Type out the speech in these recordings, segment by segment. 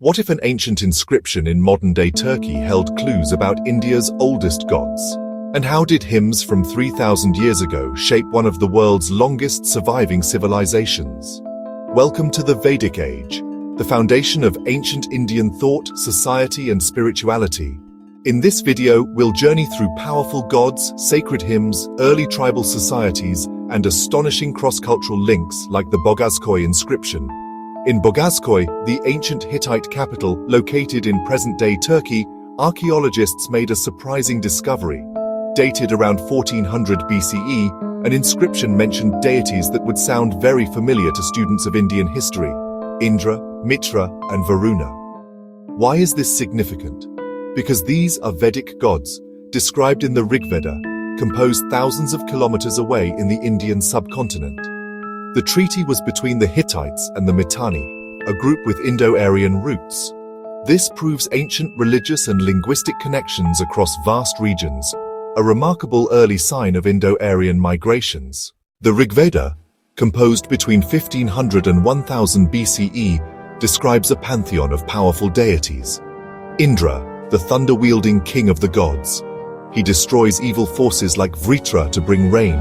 What if an ancient inscription in modern-day Turkey held clues about India's oldest gods? And how did hymns from 3,000 years ago shape one of the world's longest surviving civilizations? Welcome to the Vedic Age, the foundation of ancient Indian thought, society, and spirituality. In this video, we'll journey through powerful gods, sacred hymns, early tribal societies, and astonishing cross-cultural links like the Boghazkoi inscription. In Boghazkoi, the ancient Hittite capital located in present-day Turkey, archaeologists made a surprising discovery. Dated around 1400 BCE, an inscription mentioned deities that would sound very familiar to students of Indian history: Indra, Mitra, and Varuṇa. Why is this significant? Because these are Vedic gods, described in the Rigveda, composed thousands of kilometers away in the Indian subcontinent. The treaty was between the Hittites and the Mitanni, a group with Indo-Aryan roots. This proves ancient religious and linguistic connections across vast regions, a remarkable early sign of Indo-Aryan migrations. The Rigveda, composed between 1500 and 1000 BCE, describes a pantheon of powerful deities. Indra, the thunder-wielding king of the gods. He destroys evil forces like Vritra to bring rain.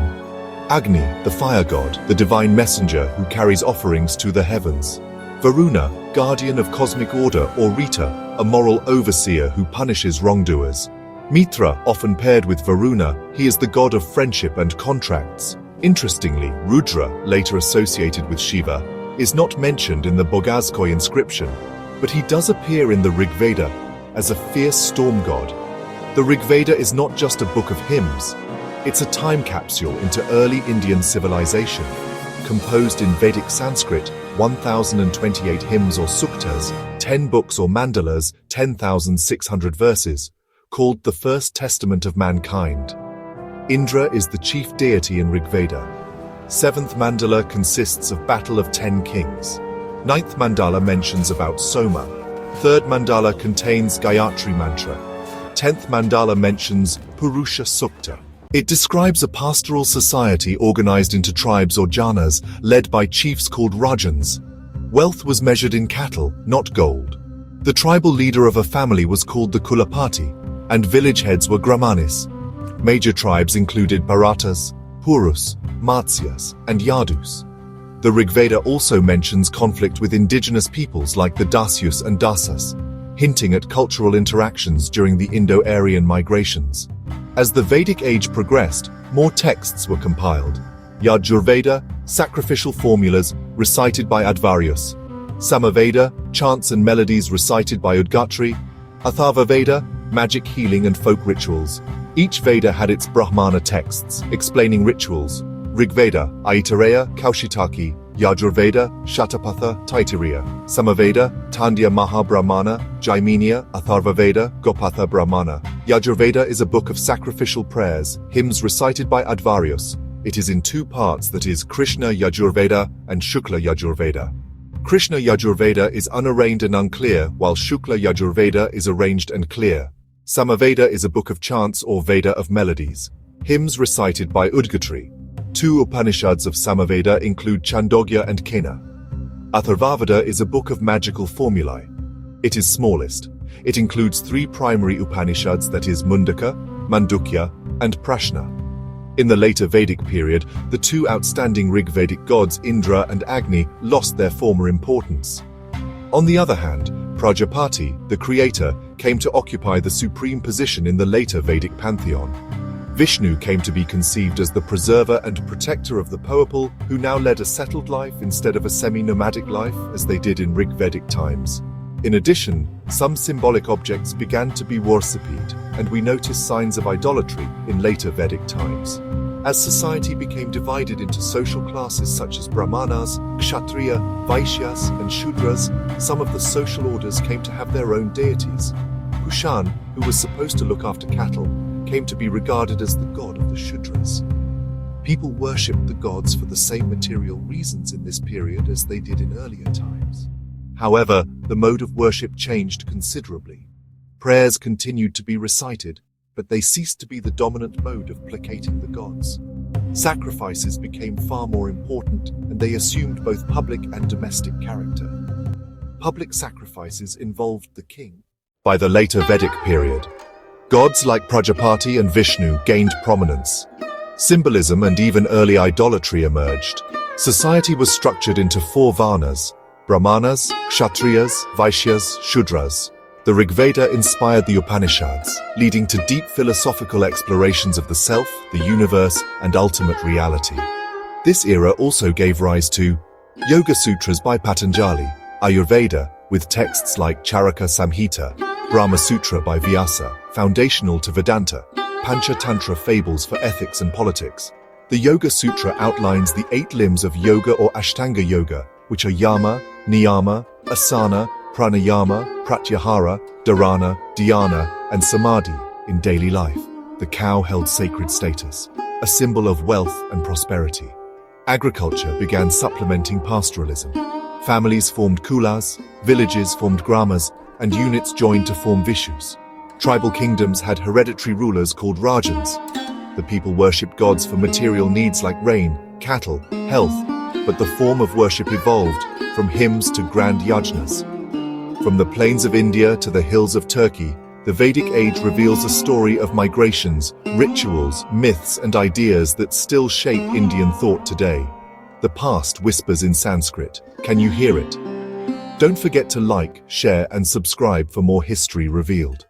Agni, the fire god, the divine messenger who carries offerings to the heavens. Varuṇa, guardian of cosmic order, or Rita, a moral overseer who punishes wrongdoers. Mitra, often paired with Varuṇa, he is the god of friendship and contracts. Interestingly, Rudra, later associated with Shiva, is not mentioned in the Boghazkoi inscription, but he does appear in the Rigveda as a fierce storm god. The Rigveda is not just a book of hymns, it's a time capsule into early Indian civilization. Composed in Vedic Sanskrit, 1028 hymns or suktas, 10 books or mandalas, 10,600 verses, called the First Testament of Mankind. Indra is the chief deity in Rigveda. 7th mandala consists of Battle of 10 Kings. 9th mandala mentions about Soma. 3rd mandala contains Gayatri mantra. 10th mandala mentions Purusha Sukta. It describes a pastoral society organized into tribes or janas, led by chiefs called Rajans. Wealth was measured in cattle, not gold. The tribal leader of a family was called the Kulapati, and village heads were Gramanis. Major tribes included Bharatas, Purus, Matsyas, and Yadus. The Rigveda also mentions conflict with indigenous peoples like the Daśas and Daśas, hinting at cultural interactions during the Indo-Aryan migrations. As the Vedic age progressed, more texts were compiled. Yajurveda, sacrificial formulas recited by Advaryus. Samaveda, chants and melodies recited by Udgatri. Atharvaveda, magic healing and folk rituals. Each Veda had its Brahmana texts, explaining rituals. Rigveda, Aitareya, Kaushitaki. Yajurveda, Shatapatha, Taittiriya. Samaveda, Tandya Mahabrahmana. Jaiminiya, Atharvaveda, Gopatha Brahmana. Yajurveda is a book of sacrificial prayers, hymns recited by Advaryus. It is in two parts, that is, Krishna Yajurveda and Shukla Yajurveda. Krishna Yajurveda is unarranged and unclear, while Shukla Yajurveda is arranged and clear. Samaveda is a book of chants or Veda of melodies. Hymns recited by Udgatri. Two Upaniṣads of Samaveda include Chandogya and Kena. Atharvaveda is a book of magical formulae. It is smallest. It includes 3 primary Upaniṣads, that is Mundaka, Mandukya, and Prashna. In the later Vedic period, the 2 outstanding Rigvedic gods Indra and Agni lost their former importance. On the other hand, Prajapati, the creator, came to occupy the supreme position in the later Vedic pantheon. Vishnu came to be conceived as the preserver and protector of the Poapal, who now led a settled life instead of a semi-nomadic life as they did in Rigvedic times. In addition, some symbolic objects began to be worshipped, and we notice signs of idolatry in later Vedic times. As society became divided into social classes such as Brahmanas, Kshatriya, Vaishyas, and Shudras, some of the social orders came to have their own deities. Kushan, who was supposed to look after cattle, came to be regarded as the god of the Shudras. People worshipped the gods for the same material reasons in this period as they did in earlier times. However, the mode of worship changed considerably. Prayers continued to be recited, but they ceased to be the dominant mode of placating the gods. Sacrifices became far more important, and they assumed both public and domestic character. public sacrifices involved the king. By the later Vedic period, gods like Prajapati and Vishnu gained prominence. Symbolism and even early idolatry emerged. Society was structured into 4 varnas: Brahmanas, Kshatriyas, Vaishyas, Shudras. The Rigveda inspired the Upaniṣads, leading to deep philosophical explorations of the self, the universe, and ultimate reality. This era also gave rise to Yoga Sutras by Patanjali, Ayurveda, with texts like Charaka Samhita, Brahma Sutra by Vyasa, foundational to Vedanta, Pancha-tantra fables for ethics and politics. The Yoga Sutra outlines the 8 limbs of yoga or Ashtanga yoga, which are yama, niyama, asana, pranayama, pratyahara, dharana, dhyana, and samadhi in daily life. The cow held sacred status, a symbol of wealth and prosperity. Agriculture began supplementing pastoralism. Families formed kulas, villages formed gramas, and units joined to form vishus. Tribal kingdoms had hereditary rulers called rajans. The people worshipped gods for material needs like rain, cattle, health, but the form of worship evolved from hymns to grand yajnas. From the plains of India to the hills of Turkey, the Vedic age reveals a story of migrations, rituals, myths, and ideas that still shape Indian thought today. The past whispers in Sanskrit. Can you hear it? Don't forget to like, share, and subscribe for more history revealed.